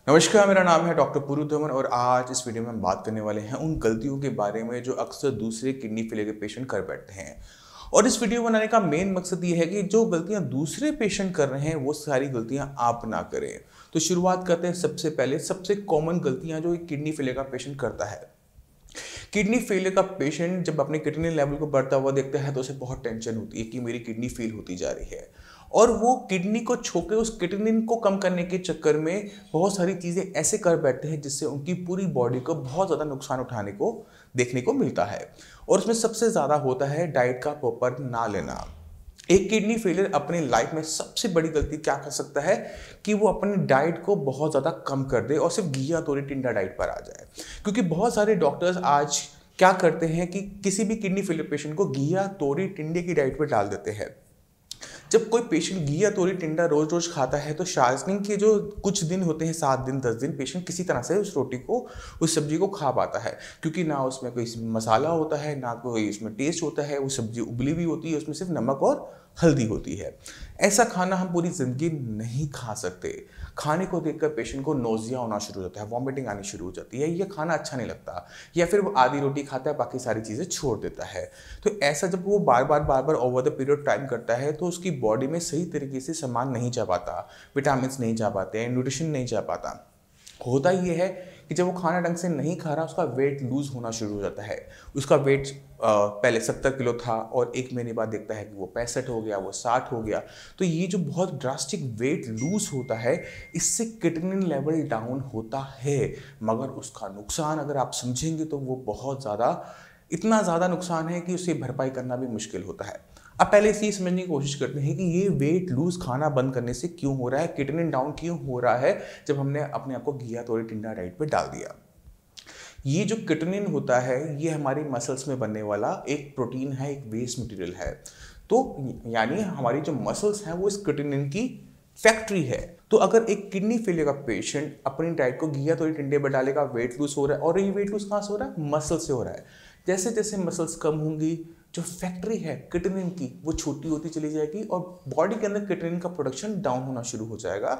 नमस्कार, मेरा नाम है डॉक्टर पूरू धवन और आज इस वीडियो में हम बात करने वाले हैं उन गलतियों के बारे में जो अक्सर दूसरे किडनी फेलियर के पेशेंट कर बैठते हैं। और इस वीडियो बनाने का मेन मकसद ये है कि जो गलतियां दूसरे पेशेंट कर रहे हैं वो सारी गलतियां आप ना करें। तो शुरुआत करते हैं सबसे पहले सबसे कॉमन गलतियां जो एक किडनी फेलियर का पेशेंट करता है। किडनी फेलियर का पेशेंट जब अपने किडनी लेवल को बढ़ता हुआ देखता है तो उसे बहुत टेंशन होती है कि मेरी किडनी फेल होती जा रही है और वो किडनी को छोके उस किडनी को कम करने के चक्कर में बहुत सारी चीज़ें ऐसे कर बैठते हैं जिससे उनकी पूरी बॉडी को बहुत ज़्यादा नुकसान उठाने को देखने को मिलता है। और उसमें सबसे ज़्यादा होता है डाइट का प्रॉपर ना लेना। एक किडनी फेलियर अपनी लाइफ में सबसे बड़ी गलती क्या कर सकता है कि वो अपनी डाइट को बहुत ज़्यादा कम कर दे और सिर्फ घिया तोरी टिंडा डाइट पर आ जाए। क्योंकि बहुत सारे डॉक्टर्स आज क्या करते हैं कि किसी भी किडनी फेलियर पेशेंट को घिया तोरी टिंडे की डाइट पर डाल देते हैं। जब कोई पेशेंट घिया तोरी टिंडा रोज रोज खाता है तो शार्जनिंग के जो कुछ दिन होते हैं 7 दिन 10 दिन पेशेंट किसी तरह से उस रोटी को उस सब्जी को खा पाता है, क्योंकि ना उसमें कोई मसाला होता है ना कोई उसमें टेस्ट होता है। वो सब्जी उबली हुई होती है, उसमें सिर्फ नमक और हल्दी होती है। ऐसा खाना हम पूरी ज़िंदगी नहीं खा सकते। खाने को देखकर पेशेंट को नोजिया होना शुरू हो जाता है, वॉमिटिंग आनी शुरू हो जाती है, ये खाना अच्छा नहीं लगता, या फिर वो आधी रोटी खाता है बाकी सारी चीज़ें छोड़ देता है। तो ऐसा जब वो बार बार ओवर द पीरियड टाइम करता है तो उसकी बॉडी में सही तरीके से सामान नहीं जा पाता, विटामिन नहीं जा पाते हैं, न्यूट्रिशन नहीं जा पाता। होता ये है कि जब वो खाना ढंग से नहीं खा रहा उसका वेट लूज होना शुरू हो जाता है। उसका वेट पहले 70 किलो था और 1 महीने बाद देखता है कि वो 65 हो गया, वो 60 हो गया। तो ये जो बहुत ड्रास्टिक वेट लूज होता है इससे किडनी लेवल डाउन होता है, मगर उसका नुकसान अगर आप समझेंगे तो वो बहुत ज़्यादा, इतना ज़्यादा नुकसान है कि उसे भरपाई करना भी मुश्किल होता है। अब पहले से ये समझने की कोशिश करते हैं कि ये वेट लूज खाना बंद करने से क्यों हो रहा है, किडनी डाउन क्यों हो रहा है जब हमने अपने आप को घिया तोरी टिंडा डाइट पे डाल दिया। ये जो किटनिन होता है ये हमारी मसल्स में बनने वाला एक प्रोटीन है, एक वेस्ट मटेरियल है। तो यानी हमारी जो मसल्स हैं वो इस किटनिन की फैक्ट्री है। तो अगर एक किडनी फेलियर का पेशेंट अपनी डाइट को घिया तोरी टिंडे पर डालेगा, वेट लूज हो रहा है, और ये वेट लूज कहाँ से हो रहा है? मसल से हो रहा है। जैसे जैसे मसल्स कम होंगी जो फैक्ट्री है किटनिन की वो छोटी होती चली जाएगी और बॉडी के अंदर किटनिन का प्रोडक्शन डाउन होना शुरू हो जाएगा।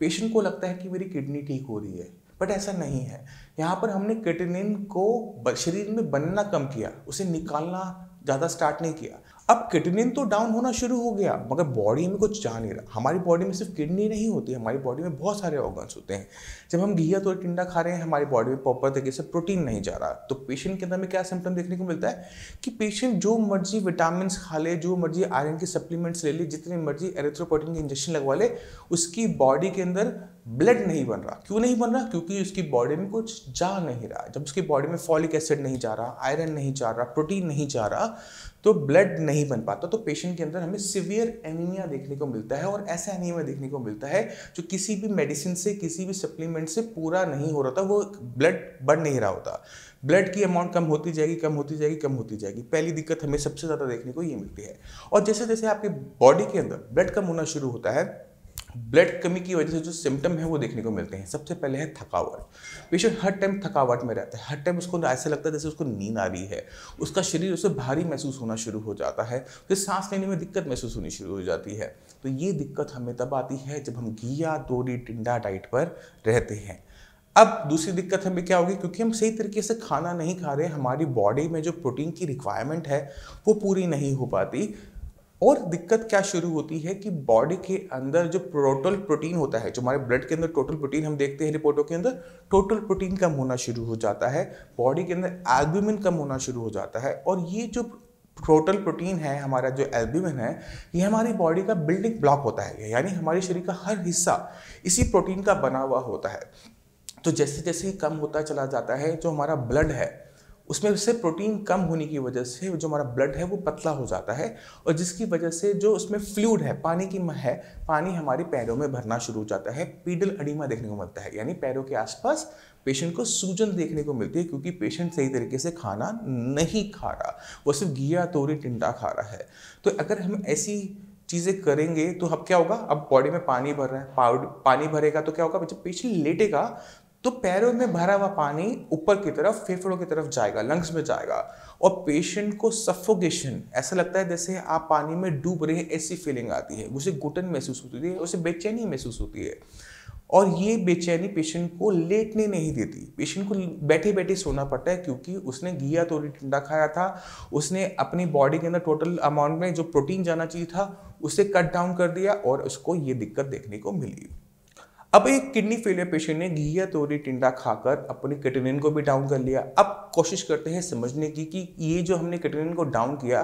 पेशेंट को लगता है कि मेरी किडनी ठीक हो रही है, बट ऐसा नहीं है। यहाँ पर हमने किटनिन को शरीर में बनना कम किया, उसे निकालना ज़्यादा स्टार्ट नहीं किया। अब किडनी तो डाउन होना शुरू हो गया मगर बॉडी में कुछ जा नहीं रहा। हमारी बॉडी में सिर्फ किडनी नहीं होती, हमारी बॉडी में बहुत सारे ऑर्गन्स होते हैं। जब हम घिया तोरी टिंडा खा रहे हैं हमारी बॉडी में प्रॉपर तरीके से प्रोटीन नहीं जा रहा, तो पेशेंट के अंदर में क्या सिम्टम देखने को मिलता है कि पेशेंट जो मर्जी विटामिन खा ले, जो मर्जी आयरन के सप्लीमेंट्स ले ले, जितने मर्जी एरिथ्रोपोइटिन के इंजेक्शन लगवा ले, उसकी बॉडी के अंदर ब्लड नहीं बन रहा। क्यों नहीं बन रहा? क्योंकि उसकी बॉडी में कुछ जा नहीं रहा। जब उसकी बॉडी में फॉलिक एसिड नहीं जा रहा, आयरन नहीं जा रहा, प्रोटीन नहीं जा रहा, तो ब्लड नहीं बन पाता। तो पेशेंट के अंदर हमें सीवियर एनीमिया देखने को मिलता है, और ऐसा एनीमिया देखने को मिलता है जो किसी भी मेडिसिन से, किसी भी सप्लीमेंट से पूरा नहीं हो रहा था। वो ब्लड बढ़ नहीं रहा होता, ब्लड की अमाउंट कम होती जाएगी, कम होती जाएगी, कम होती जाएगी। पहली दिक्कत हमें सबसे ज़्यादा देखने को ये मिलती है। और जैसे जैसे आपकी बॉडी के अंदर ब्लड कम होना शुरू होता है, ब्लड कमी की वजह से जो सिम्टम है वो देखने को मिलते हैं। सबसे पहले है थकावट। पेशेंट हर टाइम थकावट में रहता है, हर टाइम उसको ऐसा लगता है जैसे उसको नींद आ रही है, उसका शरीर उसे भारी महसूस होना शुरू हो जाता है, फिर सांस लेने में दिक्कत महसूस होनी शुरू हो जाती है। तो ये दिक्कत हमें तब आती है जब हम घिया तोरी टिंडा डाइट पर रहते हैं। अब दूसरी दिक्कत हमें क्या होगी? क्योंकि हम सही तरीके से खाना नहीं खा रहे, हमारी बॉडी में जो प्रोटीन की रिक्वायरमेंट है वो पूरी नहीं हो पाती। और दिक्कत क्या शुरू होती है कि बॉडी के अंदर जो टोटल प्रोटीन होता है, जो हमारे ब्लड के अंदर टोटल प्रोटीन हम देखते हैं रिपोर्टों के अंदर, टोटल प्रोटीन कम होना शुरू हो जाता है, बॉडी के अंदर एल्ब्यूमिन कम होना शुरू हो जाता है। और ये जो टोटल प्रोटीन है, हमारा जो एल्ब्यूमिन है, ये हमारी बॉडी का बिल्डिंग ब्लॉक होता है, यानी हमारे शरीर का हर हिस्सा इसी प्रोटीन का बना हुआ होता है। तो जैसे जैसे कम होता चला जाता है, जो हमारा ब्लड है उसमें से प्रोटीन कम होने की वजह से जो हमारा ब्लड है वो पतला हो जाता है, और जिसकी वजह से जो उसमें फ्लूइड है, पानी की है, पानी हमारे पैरों में भरना शुरू हो जाता है। पीडल एडिमा देखने को मिलता है, यानी पैरों के आसपास पेशेंट को सूजन देखने को मिलती है, क्योंकि पेशेंट सही तरीके से खाना नहीं खा रहा, वो सिर्फ घिया तोरी टिंडा खा रहा है। तो अगर हम ऐसी चीज़ें करेंगे तो अब क्या होगा? अब बॉडी में पानी भर रहा है, पानी भरेगा तो क्या होगा? जब पेशेंट लेटेगा तो पैरों में भरा हुआ पानी ऊपर की तरफ फेफड़ों की तरफ जाएगा, लंग्स में जाएगा, और पेशेंट को सफोकेशन, ऐसा लगता है जैसे आप पानी में डूब रहे हैं, ऐसी फीलिंग आती है। उसे घुटन महसूस होती है, उसे बेचैनी महसूस होती है। और ये बेचैनी पेशेंट को लेटने नहीं देती, पेशेंट को बैठे बैठे सोना पड़ता है, क्योंकि उसने घिया तोरी टिंडा खाया था, उसने अपनी बॉडी के अंदर टोटल अमाउंट में जो प्रोटीन जाना चाहिए था उसे कट डाउन कर दिया और उसको ये दिक्कत देखने को मिली। अब एक किडनी फेलियर पेशेंट ने घिया तोरी टिंडा खाकर अपनी क्रिएटिनिन को भी डाउन कर लिया। अब कोशिश करते हैं समझने की कि ये जो हमने क्रिएटिनिन को डाउन किया,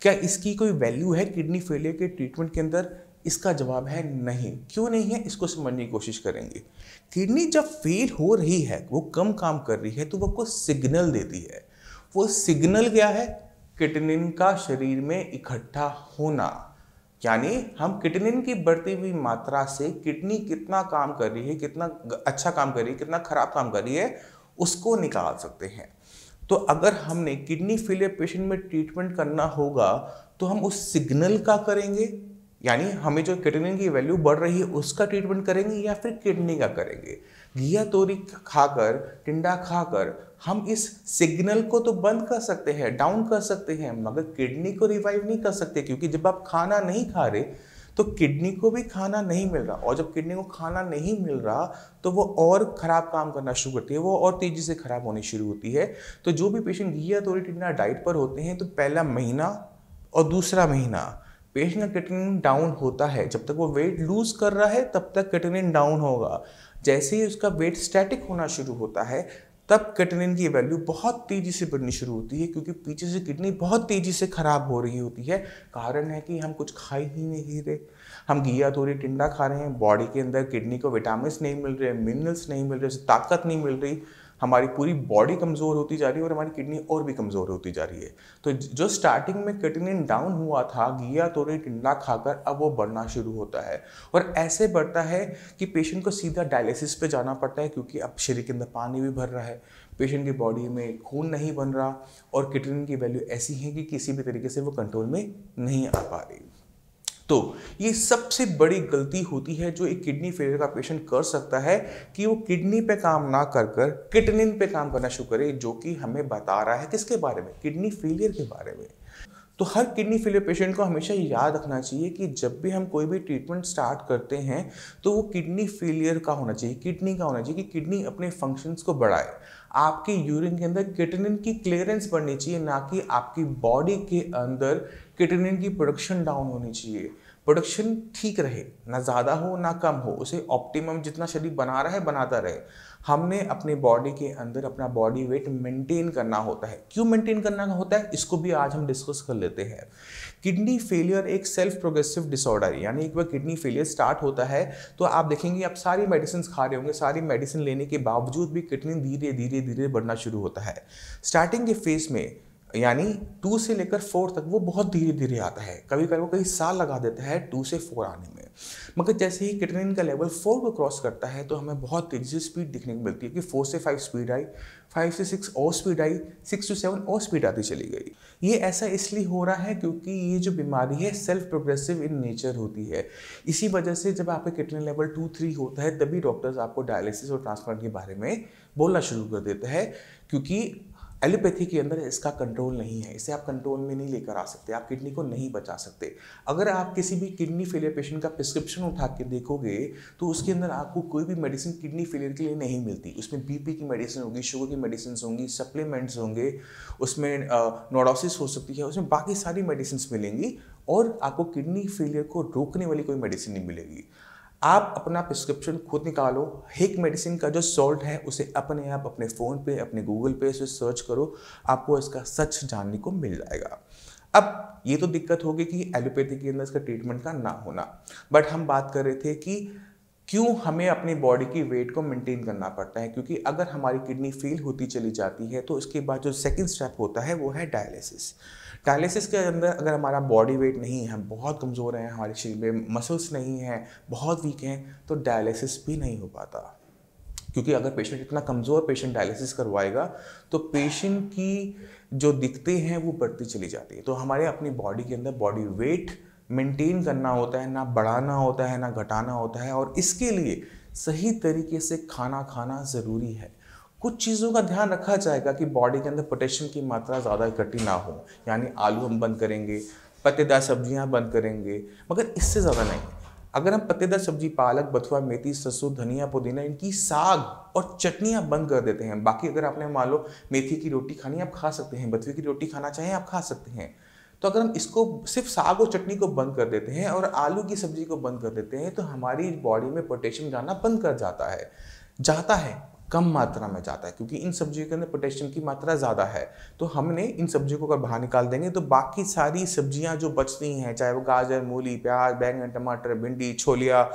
क्या इसकी कोई वैल्यू है किडनी फेलियर के ट्रीटमेंट के अंदर? इसका जवाब है नहीं। क्यों नहीं है, इसको समझने की कोशिश करेंगे। किडनी जब फेल हो रही है, वो कम काम कर रही है, तो वो आपको सिग्नल देती है। वो सिग्नल क्या है? क्रिएटिनिन का शरीर में इकट्ठा होना। यानी हम क्रिएटिनिन की बढ़ती हुई मात्रा से किडनी कितना काम कर रही है, कितना अच्छा काम कर रही है, कितना खराब काम कर रही है, उसको निकाल सकते हैं। तो अगर हमने किडनी फेलियर पेशेंट में ट्रीटमेंट करना होगा तो हम उस सिग्नल का करेंगे, यानी हमें जो क्रिएटिनिन की वैल्यू बढ़ रही है उसका ट्रीटमेंट करेंगे, या फिर किडनी का करेंगे। घिया तोरी खाकर, टिंडा खाकर हम इस सिग्नल को तो बंद कर सकते हैं, डाउन कर सकते हैं, मगर किडनी को रिवाइव नहीं कर सकते, क्योंकि जब आप खाना नहीं खा रहे तो किडनी को भी खाना नहीं मिल रहा, और जब किडनी को खाना नहीं मिल रहा तो वो और ख़राब काम करना शुरू करती है, वो और तेज़ी से ख़राब होनी शुरू होती है। तो जो भी पेशेंट घिया तोरी टिंडा डाइट पर होते हैं, तो पहला महीना और दूसरा महीना पेशेंट का क्रिएटिनिन डाउन होता है। जब तक वो वेट लूज कर रहा है तब तक क्रिएटिनिन डाउन होगा। जैसे ही उसका वेट स्टैटिक होना शुरू होता है तब क्रिएटिनिन की वैल्यू बहुत तेज़ी से बढ़नी शुरू होती है, क्योंकि पीछे से किडनी बहुत तेज़ी से खराब हो रही होती है। कारण है कि हम कुछ खा ही नहीं रहे, हम घिया तोरी टिंडा खा रहे हैं, बॉडी के अंदर किडनी को विटामिन्स नहीं मिल रहे, मिनरल्स नहीं मिल रहे, उसे ताकत नहीं मिल रही, हमारी पूरी बॉडी कमज़ोर होती जा रही है और हमारी किडनी और भी कमज़ोर होती जा रही है। तो जो स्टार्टिंग में क्रिएटिनिन डाउन हुआ था घिया तोरी टिंडा खाकर, अब वो बढ़ना शुरू होता है, और ऐसे बढ़ता है कि पेशेंट को सीधा डायलिसिस पे जाना पड़ता है, क्योंकि अब शरीर के अंदर पानी भी भर रहा है, पेशेंट की बॉडी में खून नहीं बन रहा, और क्रिएटिनिन की वैल्यू ऐसी है कि किसी भी तरीके से वो कंट्रोल में नहीं आ पा रही। तो ये सबसे बड़ी गलती होती है जो एक किडनी फेलियर का पेशेंट कर सकता है, कि वो किडनी पे काम ना कर कर क्रिएटिनिन पे काम करना शुरू करे, जो कि हमें बता रहा है किसके बारे में? किडनी फेलियर के बारे में। तो हर किडनी फेलियर पेशेंट को हमेशा याद रखना चाहिए कि जब भी हम कोई भी ट्रीटमेंट स्टार्ट करते हैं तो वो किडनी फेलियर का होना चाहिए, किडनी का होना चाहिए, कि किडनी अपने फंक्शंस को बढ़ाए। आपके यूरिन के अंदर क्रिएटिनिन की क्लियरेंस बढ़नी चाहिए, ना कि आपकी बॉडी के अंदर क्रिएटिनिन की प्रोडक्शन डाउन होनी चाहिए। प्रोडक्शन ठीक रहे, ना ज़्यादा हो ना कम हो, उसे ऑप्टिमम जितना शरीर बना रहा है बनाता रहे। हमने अपने बॉडी के अंदर अपना बॉडी वेट मेंटेन करना होता है। क्यों मेंटेन करना होता है, इसको भी आज हम डिस्कस कर लेते हैं। किडनी फेलियर एक सेल्फ प्रोग्रेसिव डिसऑर्डर है, यानी एक बार किडनी फेलियर स्टार्ट होता है तो आप देखेंगे आप सारी मेडिसिन खा रहे होंगे, सारी मेडिसिन लेने के बावजूद भी क्रिएटिनिन धीरे धीरे धीरे बढ़ना शुरू होता है। स्टार्टिंग के फेज में यानी 2 से लेकर 4 तक वो बहुत धीरे धीरे आता है, कभी कभी वो कई साल लगा देता है 2 से 4 आने में, मगर जैसे ही क्रिएटिनिन का लेवल 4 को क्रॉस करता है तो हमें बहुत तेज़ी से स्पीड दिखने को मिलती है, कि 4 से 5 स्पीड आई, 5 से 6 और स्पीड आई, 6 to 7 और स्पीड आती चली गई। ये ऐसा इसलिए हो रहा है क्योंकि ये जो बीमारी है सेल्फ प्रोग्रेसिव इन नेचर होती है। इसी वजह से जब आपका क्रिएटिनिन लेवल 2-3 होता है तभी डॉक्टर्स आपको डायलिसिस और ट्रांसप्लांट के बारे में बोलना शुरू कर देते हैं, क्योंकि एलोपैथी के अंदर इसका कंट्रोल नहीं है, इसे आप कंट्रोल में नहीं लेकर आ सकते, आप किडनी को नहीं बचा सकते। अगर आप किसी भी किडनी फेलियर पेशेंट का प्रिस्क्रिप्शन उठा के देखोगे तो उसके अंदर आपको कोई भी मेडिसिन किडनी फेलियर के लिए नहीं मिलती। उसमें बीपी की मेडिसिन होगी, शुगर की मेडिसिन होंगी, सप्लीमेंट्स होंगे, उसमें नोडोसिस हो सकती है, उसमें बाकी सारी मेडिसिन मिलेंगी, और आपको किडनी फेलियर को रोकने वाली कोई मेडिसिन नहीं मिलेगी। आप अपना प्रिस्क्रिप्शन खुद निकालो, एक मेडिसिन का जो सॉल्ट है उसे अपने आप अपने फ़ोन पे, अपने गूगल पे से सर्च करो, आपको इसका सच जानने को मिल जाएगा। अब ये तो दिक्कत होगी कि एलोपैथी के अंदर इसका ट्रीटमेंट का ना होना, बट हम बात कर रहे थे कि क्यों हमें अपनी बॉडी की वेट को मेंटेन करना पड़ता है, क्योंकि अगर हमारी किडनी फेल होती चली जाती है तो उसके बाद जो सेकंड स्टेप होता है वो है डायलिसिस। डायलिसिस के अंदर अगर हमारा बॉडी वेट नहीं है, हम बहुत कमज़ोर हैं, हमारे शरीर में मसल्स नहीं हैं, बहुत वीक हैं, तो डायलिसिस भी नहीं हो पाता। क्योंकि अगर पेशेंट इतना कमज़ोर पेशेंट डायलिसिस करवाएगा तो पेशेंट की जो दिक्कतें हैं वो बढ़ती चली जाती है। तो हमारे अपनी बॉडी के अंदर बॉडी वेट मेंटेन करना होता है, ना बढ़ाना होता है ना घटाना होता है, और इसके लिए सही तरीके से खाना खाना ज़रूरी है। कुछ चीज़ों का ध्यान रखा जाएगा कि बॉडी के अंदर पोटेशियम की मात्रा ज़्यादा इकट्ठी ना हो, यानी आलू हम बंद करेंगे, पत्तेदार सब्जियां बंद करेंगे, मगर इससे ज़्यादा नहीं। अगर हम पत्तेदार सब्जी, पालक, बथुआ, मेथी, सरसों, धनिया, पुदीना, इनकी साग और चटनियाँ बंद कर देते हैं। बाकी अगर आपने मान लो मेथी की रोटी खानी है, आप खा सकते हैं, बथुए की रोटी खाना चाहें आप खा सकते हैं। तो अगर हम इसको सिर्फ साग और चटनी को बंद कर देते हैं और आलू की सब्जी को बंद कर देते हैं, तो हमारी बॉडी में पोटेशियम जाना बंद कर जाता है, कम मात्रा में जाता है, क्योंकि इन सब्जियों के अंदर पोटेशियम की मात्रा ज़्यादा है। तो हमने इन सब्जियों को अगर बाहर निकाल देंगे तो बाकी सारी सब्जियां जो बचती हैं, चाहे वो गाजर, मूली, प्याज, बैंगन, टमाटर, भिंडी, छोलिया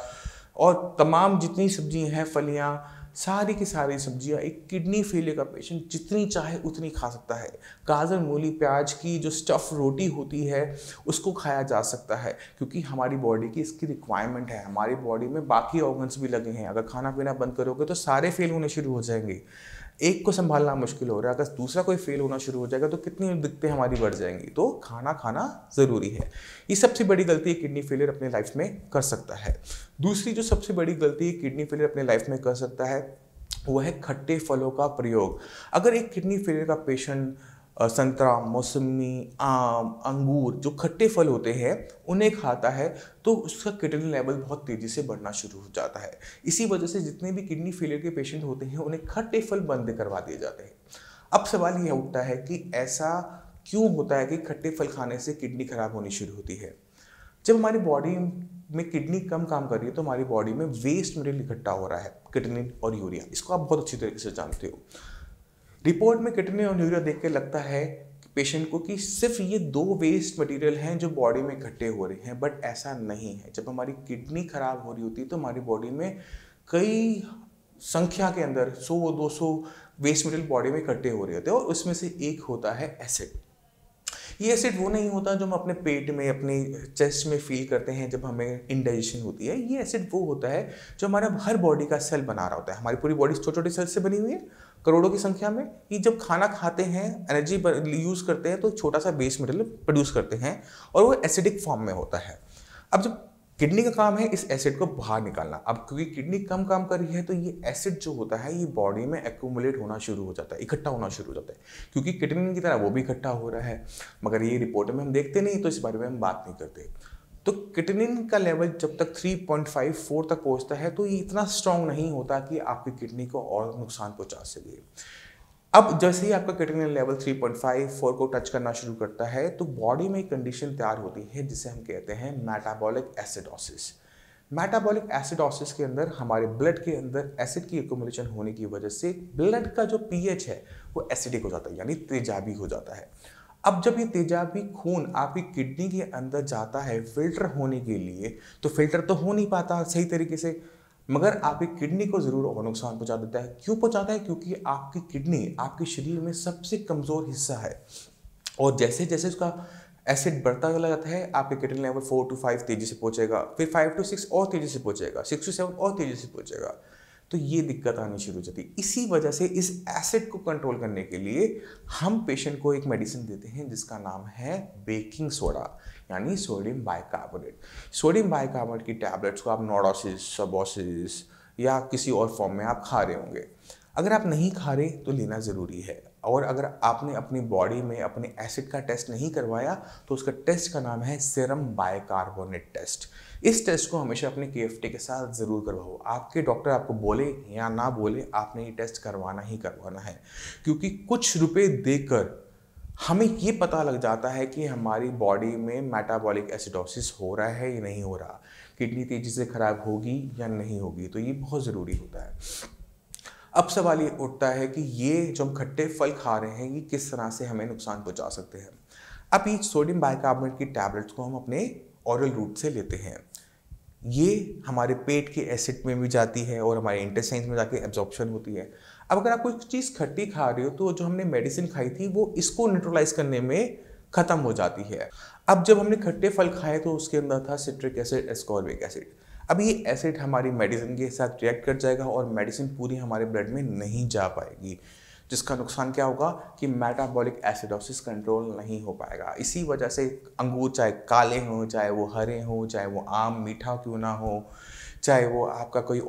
और तमाम जितनी सब्जियां हैं, फलियां, सारी की सारी सब्जियां एक किडनी फेलियर का पेशेंट जितनी चाहे उतनी खा सकता है। गाजर, मूली, प्याज की जो स्टफ रोटी होती है उसको खाया जा सकता है, क्योंकि हमारी बॉडी की इसकी रिक्वायरमेंट है। हमारी बॉडी में बाकी ऑर्गन्स भी लगे हैं, अगर खाना पीना बंद करोगे तो सारे फेल होने शुरू हो जाएंगे। एक को संभालना मुश्किल हो रहा है, अगर दूसरा कोई फेल होना शुरू हो जाएगा तो कितनी दिक्कतें हमारी बढ़ जाएंगी। तो खाना खाना ज़रूरी है। ये सबसे बड़ी गलती किडनी फेलियर अपने लाइफ में कर सकता है। दूसरी जो सबसे बड़ी गलती किडनी फेलियर अपने लाइफ में कर सकता है वो है खट्टे फलों का प्रयोग। अगर एक किडनी फेलियर का पेशेंट संतरा, मौसमी, आम, अंगूर जो खट्टे फल होते हैं उन्हें खाता है तो उसका किडनी लेवल बहुत तेज़ी से बढ़ना शुरू हो जाता है। इसी वजह से जितने भी किडनी फेलियर के पेशेंट होते हैं उन्हें खट्टे फल बंद करवा दिए जाते हैं। अब सवाल यह उठता है कि ऐसा क्यों होता है कि खट्टे फल खाने से किडनी खराब होनी शुरू होती है। जब हमारी बॉडी में किडनी कम काम कर रही है तो हमारी बॉडी में वेस्ट मटेरियल इकट्ठा हो रहा है, किडनी और यूरिया। इसको आप बहुत अच्छी तरीके से जानते हो। रिपोर्ट में किडनी और यूरिया देख के लगता है पेशेंट को कि सिर्फ ये दो वेस्ट मटेरियल हैं जो बॉडी में इकट्ठे हो रहे हैं, बट ऐसा नहीं है। जब हमारी किडनी खराब हो रही होती है तो हमारी बॉडी में कई संख्या के अंदर 100-200 वेस्ट मटेरियल बॉडी में इकट्ठे हो रहे होते हैं और उसमें से एक होता है एसिड। ये एसिड वो नहीं होता जो हम अपने पेट में, अपने चेस्ट में फील करते हैं जब हमें इंडाइजेशन होती है। ये एसिड वो होता है जो हमारा हर बॉडी का सेल बना रहा होता है। हमारी पूरी बॉडी छोटे छोटे सेल से बनी हुई है, करोड़ों की संख्या में। ये जब खाना खाते हैं, एनर्जी यूज़ करते हैं तो छोटा सा वेस्ट मटेरियल प्रोड्यूस करते हैं और वो एसिडिक फॉर्म में होता है। अब जब किडनी का काम है इस एसिड को बाहर निकालना। अब क्योंकि किडनी कम काम कर रही है तो ये एसिड जो होता है ये बॉडी में एक्यूमुलेट होना शुरू हो जाता है, इकट्ठा होना शुर हो जाता है, क्योंकि किडनी की तरह वो भी इकट्ठा हो रहा है। मगर ये रिपोर्ट में हम देखते नहीं तो इस बारे में हम बात नहीं करते। तो किडनी का लेवल जब तक 3.54 तक पहुंचता है तो ये इतना स्ट्रांग नहीं होता कि आपकी किडनी को और नुकसान पहुंचा सके। अब जैसे ही आपका किडनी लेवल 3.54 को टच करना शुरू करता है तो बॉडी में एक कंडीशन तैयार होती है जिसे हम कहते हैं मेटाबॉलिक एसिडोसिस। मेटाबॉलिक एसिडोसिस के अंदर हमारे ब्लड के अंदर एसिड की एक्युमुलेशन होने की वजह से ब्लड का जो पीएच है वो एसिडिक हो जाता है, यानी तेजाबी हो जाता है। अब जब ये तेजाबी खून आपकी किडनी के अंदर जाता है फिल्टर होने के लिए, तो फिल्टर तो हो नहीं पाता सही तरीके से, मगर आपकी किडनी को जरूर और नुकसान पहुंचा देता है। क्यों पहुंचाता है? क्योंकि आपकी किडनी आपके शरीर में सबसे कमजोर हिस्सा है और जैसे जैसे उसका एसिड बढ़ता चला जाता है आपके किडनी लेवल 4 to 5 तेजी से पहुंचेगा, फिर 5 to 6 और तेजी से पहुंचेगा, 6 to 7 और तेजी से पहुंचेगा। तो ये दिक्कत आनी शुरू हो जाती है। इसी वजह से इस एसिड को कंट्रोल करने के लिए हम पेशेंट को एक मेडिसिन देते हैं जिसका नाम है बेकिंग सोडा, यानी सोडियम बाइकार्बोनेट। सोडियम बाइकार्बोनेट की टैबलेट्स को आप नोडोसिस, सबोसिस या किसी और फॉर्म में आप खा रहे होंगे। अगर आप नहीं खा रहे तो लेना ज़रूरी है। और अगर आपने अपनी बॉडी में अपने एसिड का टेस्ट नहीं करवाया तो उसका टेस्ट का नाम है सीरम बाइकार्बोनेट टेस्ट। इस टेस्ट को हमेशा अपने KFT के साथ ज़रूर करवाओ। आपके डॉक्टर आपको बोले या ना बोले, आपने ये टेस्ट करवाना ही करवाना है, क्योंकि कुछ रुपए देकर हमें ये पता लग जाता है कि हमारी बॉडी में मेटाबॉलिक एसिडोसिस हो रहा है या नहीं हो रहा, किडनी तेज़ी से खराब होगी या नहीं होगी। तो ये बहुत ज़रूरी होता है। अब सवाल ये उठता है कि ये जो हम खट्टे फल खा रहे हैं ये किस तरह से हमें नुकसान पहुंचा सकते हैं। अब ये सोडियम बाइकार्बोनेट की टैबलेट्स को हम अपने ओरल रूट से लेते हैं। ये हमारे पेट के एसिड में भी जाती है और हमारे इंटेस्टाइन में जाके एब्जॉर्प्शन होती है। अब अगर आप कोई चीज़ खट्टी खा रहे हो तो जो हमने मेडिसिन खाई थी वो इसको न्यूट्रलाइज करने में ख़त्म हो जाती है। अब जब हमने खट्टे फल खाए तो उसके अंदर था सिट्रिक एसिड, एस्कॉर्बिक एसिड। अब ये एसिड हमारी मेडिसिन के साथ रिएक्ट कर जाएगा और मेडिसिन पूरी हमारे ब्लड में नहीं जा पाएगी, जिसका नुकसान क्या होगा कि मेटाबॉलिक एसिडोसिस कंट्रोल नहीं हो पाएगा। इसी वजह से अंगूर चाहे काले हों, चाहे वो हरे हों, चाहे वो आम मीठा क्यों ना हो, चाहे वो आपका कोई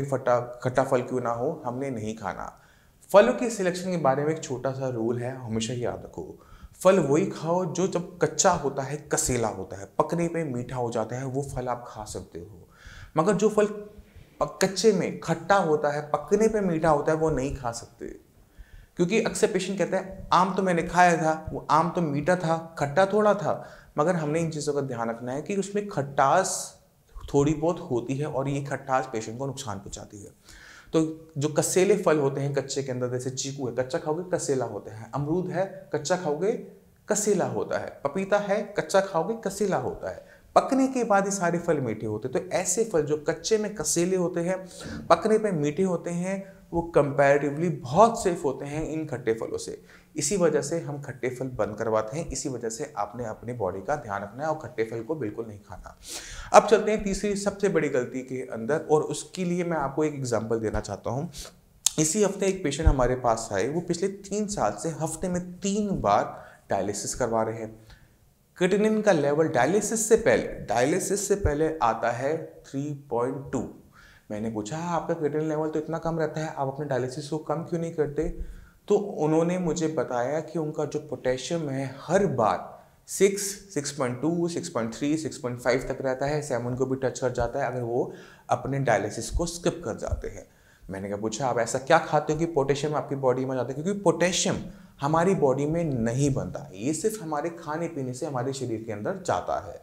खट्टा फल क्यों ना हो, हमने नहीं खाना। फलों की सिलेक्शन के बारे में एक छोटा सा रूल है, हमेशा याद रखो। फल वही खाओ जो जब कच्चा होता है कसीला होता है, पकने पे मीठा हो जाता है, वो फल आप खा सकते हो। मगर जो फल कच्चे में खट्टा होता है, पकने पे मीठा होता है, वो नहीं खा सकते। क्योंकि अक्सर पेशेंट कहते हैं आम तो मैंने खाया था, वो आम तो मीठा था, खट्टा थोड़ा था। मगर हमने इन चीज़ों का ध्यान रखना है कि उसमें खट्टास थोड़ी बहुत होती है और ये खट्टास पेशेंट को नुकसान पहुंचाती है। तो जो कसेले फल होते हैं कच्चे के अंदर, जैसे चीकू है, कच्चा खाओगे कसेला होता है, अमरूद है कच्चा खाओगे कसेला होता है, पपीता है कच्चा खाओगे कसेला होता है, पकने के बाद ये सारे फल मीठे होते हैं। तो ऐसे फल जो कच्चे में कसेले होते हैं, पकने पे मीठे होते हैं, वो कंपैरेटिवली बहुत सेफ होते हैं इन खट्टे फलों से। इसी वजह से हम खट्टे फल बंद करवाते हैं, इसी वजह से आपने अपनी बॉडी का ध्यान रखना है और खट्टे फल को बिल्कुल नहीं खाना। अब चलते हैं तीसरी सबसे बड़ी गलती के अंदर, और उसके लिए मैं आपको एक एग्जाम्पल देना चाहता हूँ। इसी हफ्ते एक पेशेंट हमारे पास आए, वो पिछले 3 साल से हफ्ते में 3 बार डायलिसिस करवा रहे हैं। क्रिएटिनिन का लेवल डायलिसिस से पहले आता है 3.2। मैंने पूछा आपका क्रिएटिनिन लेवल तो इतना कम रहता है, आप अपने डायलिसिस को कम क्यों नहीं करते? तो उन्होंने मुझे बताया कि उनका जो पोटेशियम है हर बार 6, 6.2, 6.3, 6.5 तक रहता है, 7 को भी टच कर जाता है अगर वो अपने डायलिसिस को स्किप कर जाते हैं। मैंने कहा पूछा आप ऐसा क्या खाते हो कि पोटेशियम आपकी बॉडी में जाता है? क्योंकि पोटेशियम हमारी बॉडी में नहीं बनता, ये सिर्फ हमारे खाने पीने से हमारे शरीर के अंदर जाता है।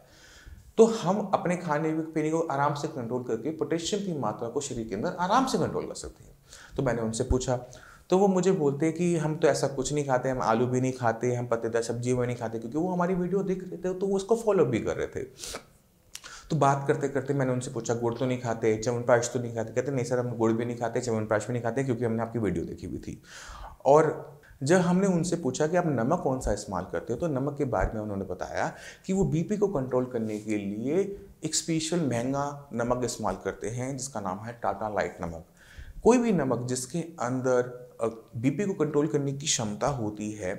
तो हम अपने खाने पीने को आराम से कंट्रोल करके पोटेशियम की मात्रा को शरीर के अंदर आराम से कंट्रोल कर सकते हैं। तो मैंने उनसे पूछा, तो वो मुझे बोलते कि हम तो ऐसा कुछ नहीं खाते, हम आलू भी नहीं खाते, हम पत्तेदार सब्जी भी नहीं खाते, क्योंकि वो हमारी वीडियो देख रहे थे तो वो उसको फॉलो भी कर रहे थे। तो बात करते करते मैंने उनसे पूछा गुड़ तो नहीं खाते, च्यवनप्राश तो नहीं खाते? कहते नहीं सर, हम गुड़ भी नहीं खाते, च्यवनप्राश भी नहीं खाते, क्योंकि हमने आपकी वीडियो देखी हुई थी। और जब हमने उनसे पूछा कि आप नमक कौन सा इस्तेमाल करते हो, तो नमक के बारे में उन्होंने बताया कि वो बीपी को कंट्रोल करने के लिए एक स्पेशल महंगा नमक इस्तेमाल करते हैं जिसका नाम है टाटा लाइट नमक। कोई भी नमक जिसके अंदर बीपी को कंट्रोल करने की क्षमता होती है,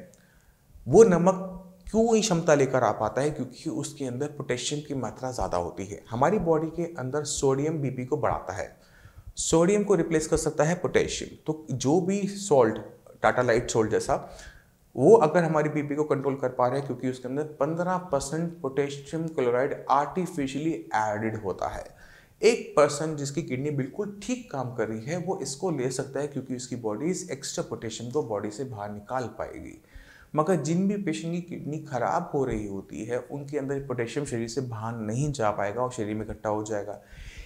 वो नमक क्यों ये क्षमता लेकर आ पाता है? क्योंकि उसके अंदर पोटेशियम की मात्रा ज़्यादा होती है। हमारी बॉडी के अंदर सोडियम बीपी को बढ़ाता है, सोडियम को रिप्लेस कर सकता है पोटेशियम। तो जो भी सॉल्ट, टाटा लाइट सॉल्ट जैसा, वो अगर हमारी बीपी को कंट्रोल कर पा रहे हैं, क्योंकि उसके अंदर 15% पोटेशियम क्लोराइड आर्टिफिशियली एडेड होता है। एक पर्सन जिसकी किडनी बिल्कुल ठीक काम कर रही है वो इसको ले सकता है, क्योंकि उसकी बॉडी इस एक्स्ट्रा पोटेशियम को बॉडी से बाहर निकाल पाएगी। मगर जिन भी पेशेंट की किडनी खराब हो रही होती है उनके अंदर पोटेशियम शरीर से बाहर नहीं जा पाएगा और शरीर में इकट्ठा हो जाएगा।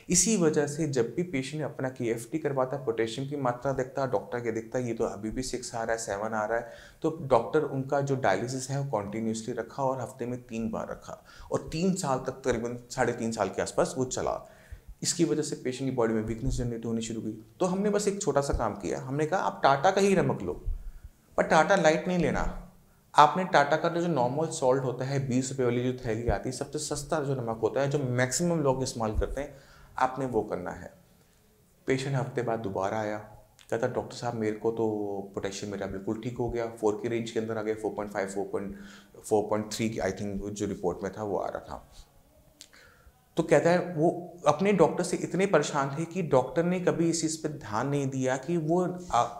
इसी वजह से जब भी पेशेंट अपना KFT करवाता है, पोटेशियम की मात्रा देखता है, डॉक्टर के देखता है ये तो अभी भी 6 आ रहा है, 7 आ रहा है, तो डॉक्टर उनका जो डायलिसिस है वो कॉन्टीन्यूसली रखा और हफ्ते में 3 बार रखा, और 3 साल तक, तकरीबन 3.5 साल के आसपास वो चला। इसकी वजह से पेशेंट की बॉडी में वीकनेस जनरेट होनी शुरू हुई। तो हमने बस एक छोटा सा काम किया, हमने कहा आप टाटा का ही नमक लो, पर टाटा लाइट नहीं लेना। आपने टाटा का जो नॉर्मल सॉल्ट होता है, 20 रुपये वाली जो थैली आती है, सबसे सस्ता जो नमक होता है, जो मैक्सिमम लोग इस्तेमाल करते हैं, आपने वो करना है। पेशेंट हफ्ते बाद दोबारा आया, कहता डॉक्टर साहब मेरे को तो पोटेशियम मेरा बिल्कुल ठीक हो गया, 4 की रेंज के अंदर आ गया, 4.5, 4.3 की आई थिंक जो रिपोर्ट में था वो आ रहा था। तो कहता है वो अपने डॉक्टर से इतने परेशान थे कि डॉक्टर ने कभी इस चीज़ पर ध्यान नहीं दिया कि वो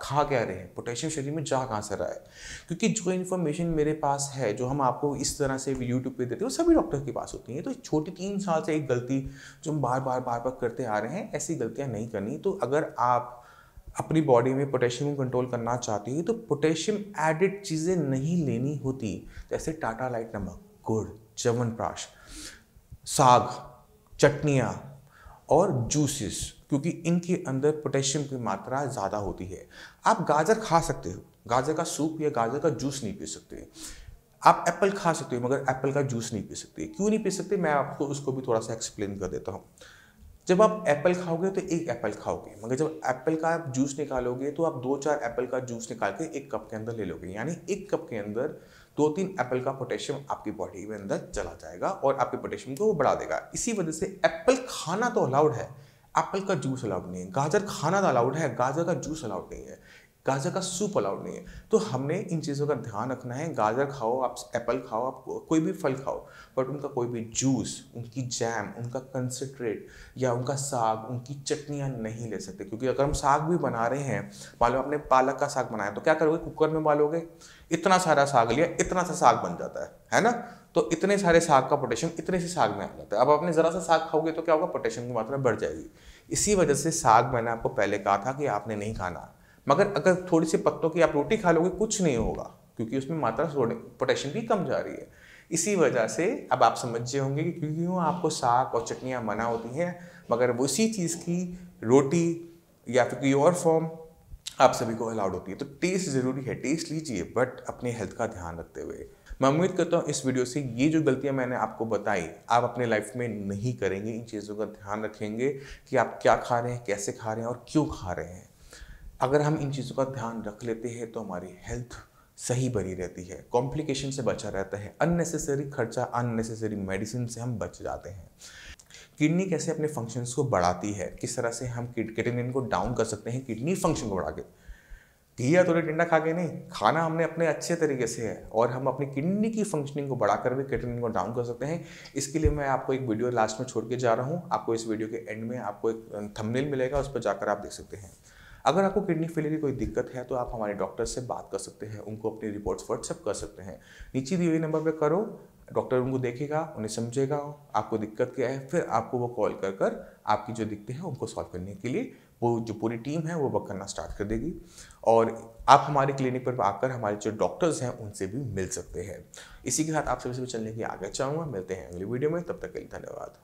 खा क्या रहे हैं, पोटेशियम शरीर में जा कहाँ से रहा है। क्योंकि जो इन्फॉर्मेशन मेरे पास है, जो हम आपको इस तरह से यूट्यूब पे देते हैं, वो सभी डॉक्टर के पास होती हैं। तो छोटी 3 साल से एक गलती जो हम बार बार करते आ रहे हैं, ऐसी गलतियाँ नहीं करनी। तो अगर आप अपनी बॉडी में पोटेशियम को कंट्रोल करना चाहती है तो पोटेशियम एडेड चीज़ें नहीं लेनी होती, जैसे टाटा लाइट नमक, गुड़, च्यवनप्राश, साग, चटनियाँ और जूसेस, क्योंकि इनके अंदर पोटेशियम की मात्रा ज़्यादा होती है। आप गाजर खा सकते हो, गाजर का सूप या गाजर का जूस नहीं पी सकते। आप एप्पल खा सकते हो, मगर एप्पल का जूस नहीं पी सकते। क्यों नहीं पी सकते, मैं आपको उसको भी थोड़ा सा एक्सप्लेन कर देता हूँ। जब आप एप्पल खाओगे तो एक एप्पल खाओगे, मगर जब एप्पल का आप जूस निकालोगे तो आप 2-4 एप्पल का जूस निकाल के 1 कप के अंदर ले लोगे, यानी 1 कप के अंदर 2-3 एप्पल का पोटेशियम आपकी बॉडी में अंदर चला जाएगा और आपके पोटेशियम को वो बढ़ा देगा। इसी वजह से एप्पल खाना तो अलाउड है, एप्पल का जूस अलाउड नहीं है। गाजर खाना तो अलाउड है, गाजर का जूस अलाउड नहीं है। गाजर का सूप अलाउड नहीं है। तो हमने इन चीज़ों का ध्यान रखना है। गाजर खाओ, आप एप्पल खाओ, आप कोई भी फल खाओ, बट उनका कोई भी जूस, उनकी जैम, उनका कंसनट्रेट या उनका साग, उनकी चटनियाँ नहीं ले सकते। क्योंकि अगर हम साग भी बना रहे हैं, मान लो आपने पालक का साग बनाया, तो क्या करोगे, कुकर में उबालोगे, इतना सारा साग लिया, इतना सा साग बन जाता है ना। तो इतने सारे साग का पोटेशियम इतने से साग में आ जाता है। अब आपने ज़रा सा साग खाओगे तो क्या होगा, पोटेशियम की मात्रा बढ़ जाएगी। इसी वजह से साग मैंने आपको पहले कहा था कि आपने नहीं खाना, मगर अगर थोड़ी सी पत्तों की आप रोटी खा लोगे कुछ नहीं होगा, क्योंकि उसमें मात्रा पोटेशियम की कम जा रही है। इसी वजह से अब आप समझे होंगे कि क्यों आपको साग और चटनियाँ मना होती हैं, मगर वो इसी चीज़ की रोटी या फिर कोई और फॉर्म आप सभी को अलाउड होती है। तो टेस्ट ज़रूरी है, टेस्ट लीजिए, बट अपने हेल्थ का ध्यान रखते हुए। मैं उम्मीद करता हूँ इस वीडियो से ये जो गलतियाँ मैंने आपको बताई, आप अपने लाइफ में नहीं करेंगे। इन चीज़ों का ध्यान रखेंगे कि आप क्या खा रहे हैं, कैसे खा रहे हैं और क्यों खा रहे हैं। अगर हम इन चीज़ों का ध्यान रख लेते हैं तो हमारी हेल्थ सही बनी रहती है, कॉम्प्लिकेशन से बचा रहता है, अननेसेसरी खर्चा, अननेसेसरी मेडिसिन से हम बच जाते हैं। किडनी कैसे अपने फंक्शंस को बढ़ाती है, किस तरह से हम क्रिएटिनिन को डाउन कर सकते हैं किडनी फंक्शन को बढ़ा के। घी या तो टिंडा खा के नहीं, खाना हमने अपने अच्छे तरीके से है, और हम अपनी किडनी की फंक्शनिंग को बढ़ाकर भी क्रिएटिनिन को डाउन कर सकते हैं। इसके लिए मैं आपको एक वीडियो लास्ट में छोड़ के जा रहा हूँ। आपको इस वीडियो के एंड में आपको एक थंबनेल मिलेगा, उस पर जाकर आप देख सकते हैं। अगर आपको किडनी फेलियर की कोई दिक्कत है तो आप हमारे डॉक्टर से बात कर सकते हैं, उनको अपनी रिपोर्ट्स व्हाट्सएप कर सकते हैं। नीचे दिए हुए नंबर पर करो, डॉक्टर उनको देखेगा, उन्हें समझेगा आपको दिक्कत क्या है, फिर आपको वो कॉल कर आपकी जो दिक्कतें हैं उनको सॉल्व करने के लिए वो जो पूरी टीम है वो वर्क करना स्टार्ट कर देगी। और आप हमारे क्लिनिक पर आकर हमारे जो डॉक्टर्स हैं उनसे भी मिल सकते हैं। इसी के साथ आप सभी से चलने की आगे चाहूँगा। मिलते हैं अगली वीडियो में, तब तक के लिए धन्यवाद।